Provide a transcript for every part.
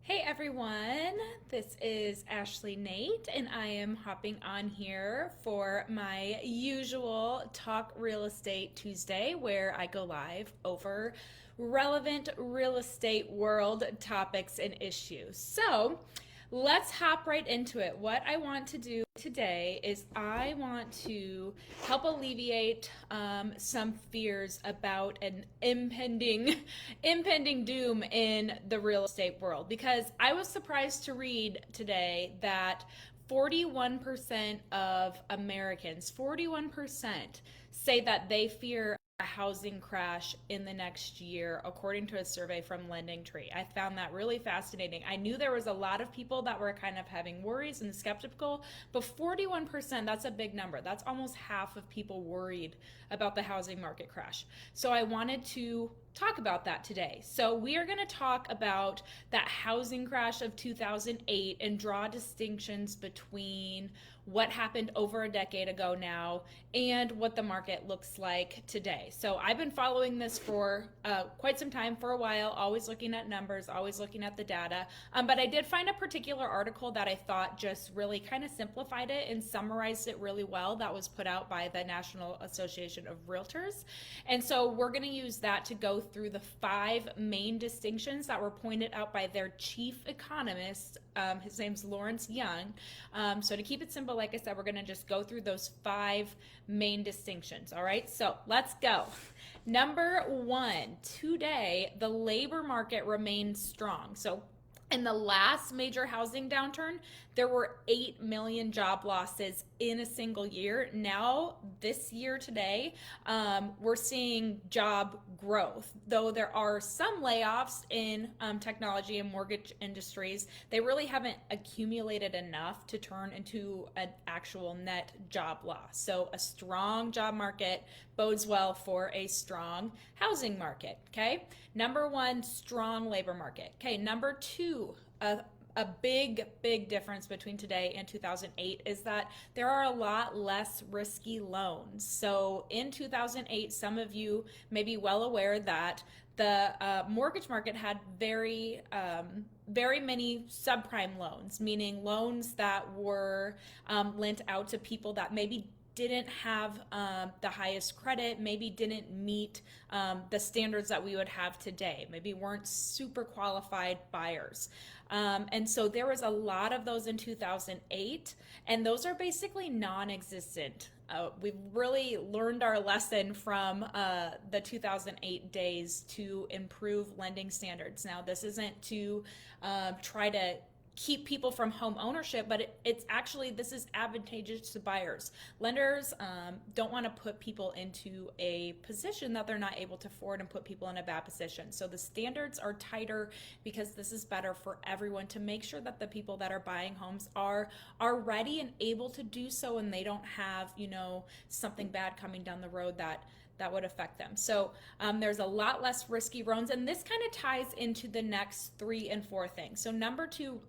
Hey everyone, this is Ashley Nate, and I am hopping on here for my usual Talk Real Estate Tuesday where I go live over relevant real estate world topics and issues. So let's hop right into it. What I want to do today is I want to help alleviate some fears about an impending doom in the real estate world, because I was surprised to read today that 41% of Americans, 41% say that they fear a housing crash in the next year, according to a survey from LendingTree. I found that really fascinating. I knew there was a lot of people that were kind of having worries and skeptical, but 41%, that's a big number. That's almost half of people worried about the housing market crash. So I wanted to talk about that today. So we are going to talk about that housing crash of 2008 and draw distinctions between what happened over a decade ago now and what the market looks like today. So I've been following this for quite some time, for a while, always looking at numbers, always looking at the data. But I did find a particular article that I thought just really kind of simplified it and summarized it really well, that was put out by the National Association of Realtors. And so we're going to use that to go through the 5 main distinctions that were pointed out by their chief economist. His name's Lawrence Young. So to keep it simple, like I said, we're going to just go through those 5 main distinctions. All right, so let's go. Number 1, today the labor market remains strong. So in the last major housing downturn, there were 8 million job losses in a single year. Now, this year today, we're seeing job growth. Though there are some layoffs in technology and mortgage industries, they really haven't accumulated enough to turn into an actual net job loss. So a strong job market bodes well for a strong housing market, okay? Number 1, strong labor market. Okay, number 2, a big difference between today and 2008 is that there are a lot less risky loans. So in 2008, some of you may be well aware that the mortgage market had very many subprime loans, meaning loans that were lent out to people that maybe didn't have the highest credit, maybe didn't meet the standards that we would have today, maybe weren't super qualified buyers. And so there was a lot of those in 2008, and those are basically non-existent. We've really learned our lesson from the 2008 days to improve lending standards. Now, this isn't to try to keep people from home ownership, but it's actually, this is advantageous to buyers. Lenders don't want to put people into a position that they're not able to afford and put people in a bad position. So the standards are tighter because this is better for everyone, to make sure that the people that are buying homes are ready and able to do so, and they don't have, something bad coming down the road that would affect them. So there's a lot less risky loans, and this kind of ties into the next 3 and 4 things. So number 2,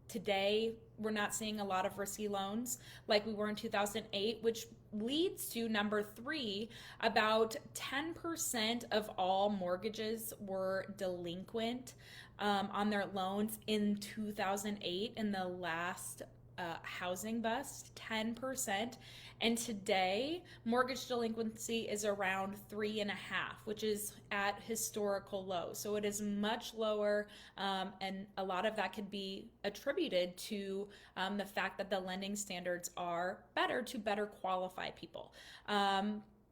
today we're not seeing a lot of risky loans like we were in 2008, which leads to number 3, about 10% of all mortgages were delinquent on their loans in 2008, in the last housing bust, 10%. And today, mortgage delinquency is around 3.5%, which is at historical lows. So it is much lower, and a lot of that could be attributed to the fact that the lending standards are better to better qualify people.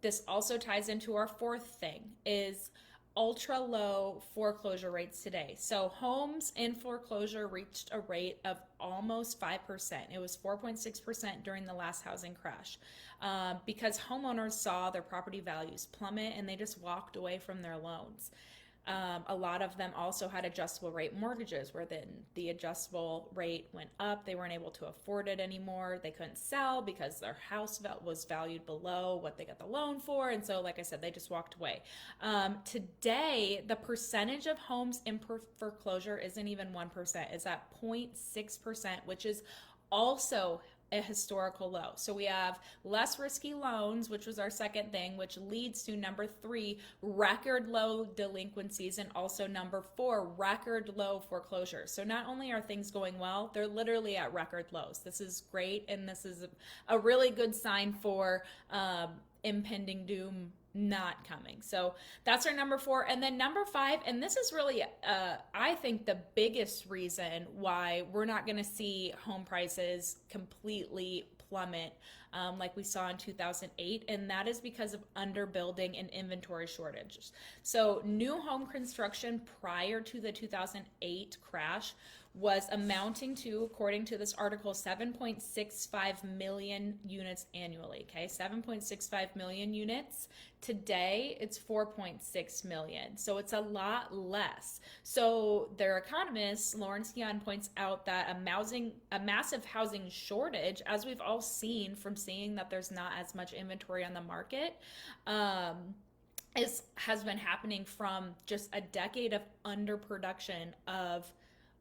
This also ties into our 4th thing, is ultra low foreclosure rates today. So homes in foreclosure reached a rate of almost 5%. It was 4.6% during the last housing crash, because homeowners saw their property values plummet and they just walked away from their loans. A lot of them also had adjustable rate mortgages, where then the adjustable rate went up. They weren't able to afford it anymore. They couldn't sell because their house was valued below what they got the loan for. And so, like I said, they just walked away. Today, the percentage of homes in foreclosure isn't even 1%. It's at 0.6%, which is also a historical low. So we have less risky loans, which was our second thing, which leads to number 3, record low delinquencies, and also number 4, record low foreclosures. So not only are things going well, they're literally at record lows. This is great, and this is a really good sign for impending doom not coming. So that's our number 4. And then number 5, and this is really, I think, the biggest reason why we're not going to see home prices completely plummet like we saw in 2008, and that is because of underbuilding and inventory shortages. So new home construction prior to the 2008 crash was amounting to, according to this article, 7.65 million units annually. Okay, 7.65 million units. Today, it's 4.6 million. So it's a lot less. So their economist, Lawrence Yan, points out that a massive housing shortage, as we've all seen from seeing that there's not as much inventory on the market, has been happening from just a decade of underproduction, of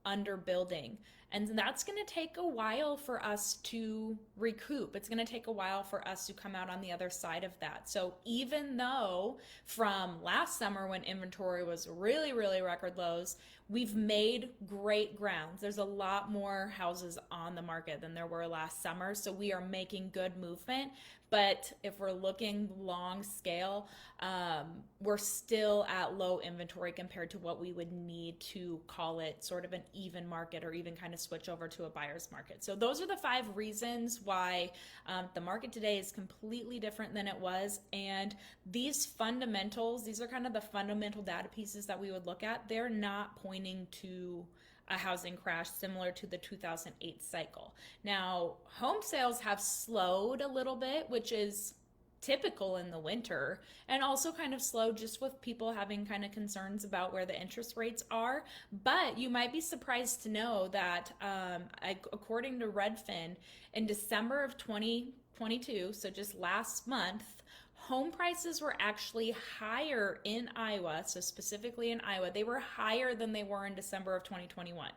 underbuilding. And that's going to take a while for us to recoup. It's going to take a while for us to come out on the other side of that. So even though from last summer when inventory was really, really record lows, we've made great grounds. There's a lot more houses on the market than there were last summer. So we are making good movement. But if we're looking long scale, we're still at low inventory compared to what we would need to call it sort of an even market, or even kind of switch over to a buyer's market. So those are the 5 reasons why the market today is completely different than it was. And these fundamentals, these are kind of the fundamental data pieces that we would look at. They're not pointing to a housing crash similar to the 2008 cycle. Now, home sales have slowed a little bit, which is typical in the winter, and also kind of slow just with people having kind of concerns about where the interest rates are. But you might be surprised to know that according to Redfin, in December of 2022, so just last month, home prices were actually higher in Iowa, so specifically in Iowa, they were higher than they were in December of 2021.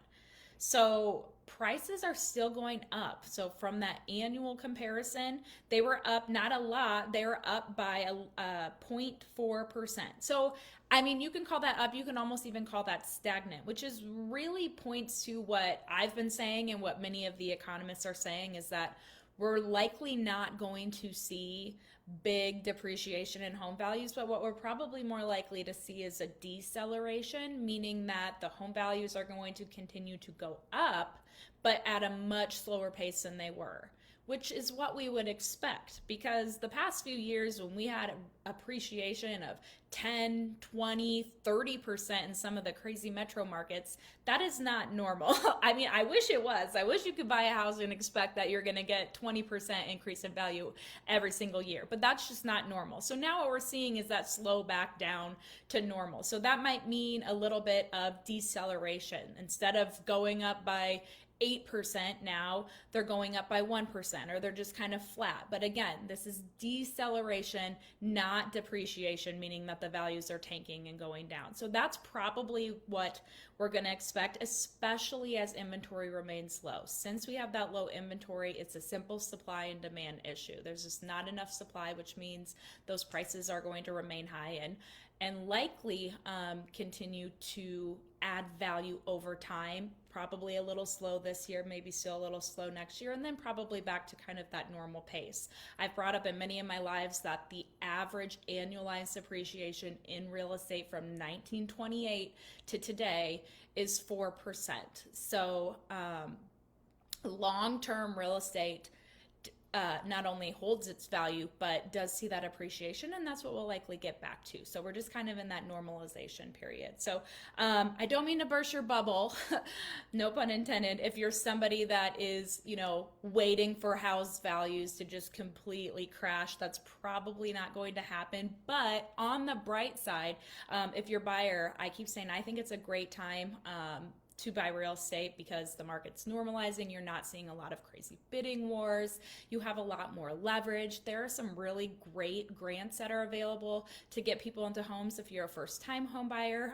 So prices are still going up. So from that annual comparison, they were up, not a lot, they were up by a 0.4%. So, I mean, you can call that up, you can almost even call that stagnant, which is really points to what I've been saying and what many of the economists are saying, is that we're likely not going to see big depreciation in home values, but what we're probably more likely to see is a deceleration, meaning that the home values are going to continue to go up, but at a much slower pace than they were, which is what we would expect, because the past few years when we had appreciation of 10, 20, 30% in some of the crazy metro markets, that is not normal. I mean, I wish it was. I wish you could buy a house and expect that you're going to get 20% increase in value every single year, but that's just not normal. So now what we're seeing is that slow back down to normal. So that might mean a little bit of deceleration. Instead of going up by 8%, now they're going up by 1%, or they're just kind of flat. But again, this is deceleration, not depreciation, meaning that the values are tanking and going down. So that's probably what we're going to expect, especially as inventory remains low. Since we have that low inventory, it's a simple supply and demand issue. There's just not enough supply, which means those prices are going to remain high and likely continue to add value over time. Probably a little slow this year, maybe still a little slow next year, and then probably back to kind of that normal pace. I've brought up in many of my lives that the average annualized appreciation in real estate from 1928 to today is 4%. So long-term real estate not only holds its value, but does see that appreciation, and that's what we'll likely get back to. So we're just kind of in that normalization period. So I don't mean to burst your bubble, no pun intended, if you're somebody that is, waiting for house values to just completely crash. That's probably not going to happen. But on the bright side, if you're a buyer, I keep saying I think it's a great time to buy real estate because the market's normalizing. You're not seeing a lot of crazy bidding wars. You have a lot more leverage. There are some really great grants that are available to get people into homes if you're a first-time home buyer.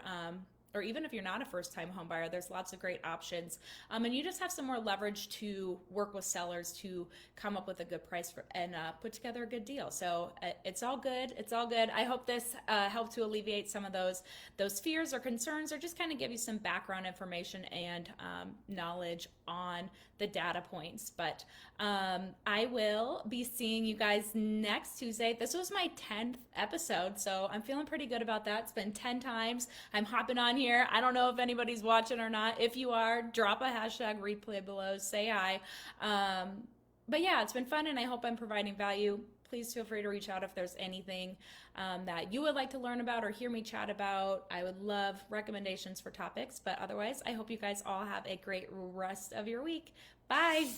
or even if you're not a first-time home buyer, there's lots of great options. And you just have some more leverage to work with sellers to come up with a good price and put together a good deal. So it's all good. It's all good. I hope this helped to alleviate some of those fears or concerns, or just kind of give you some background information and knowledge on the data points. But I will be seeing you guys next Tuesday. This was my 10th episode, so I'm feeling pretty good about that. It's been 10 times I'm hopping on here. I don't know if anybody's watching or not. If you are, drop a hashtag replay below, say hi. But yeah, it's been fun, and I hope I'm providing value. Please feel free to reach out if there's anything that you would like to learn about or hear me chat about. I would love recommendations for topics, but otherwise, I hope you guys all have a great rest of your week. Bye.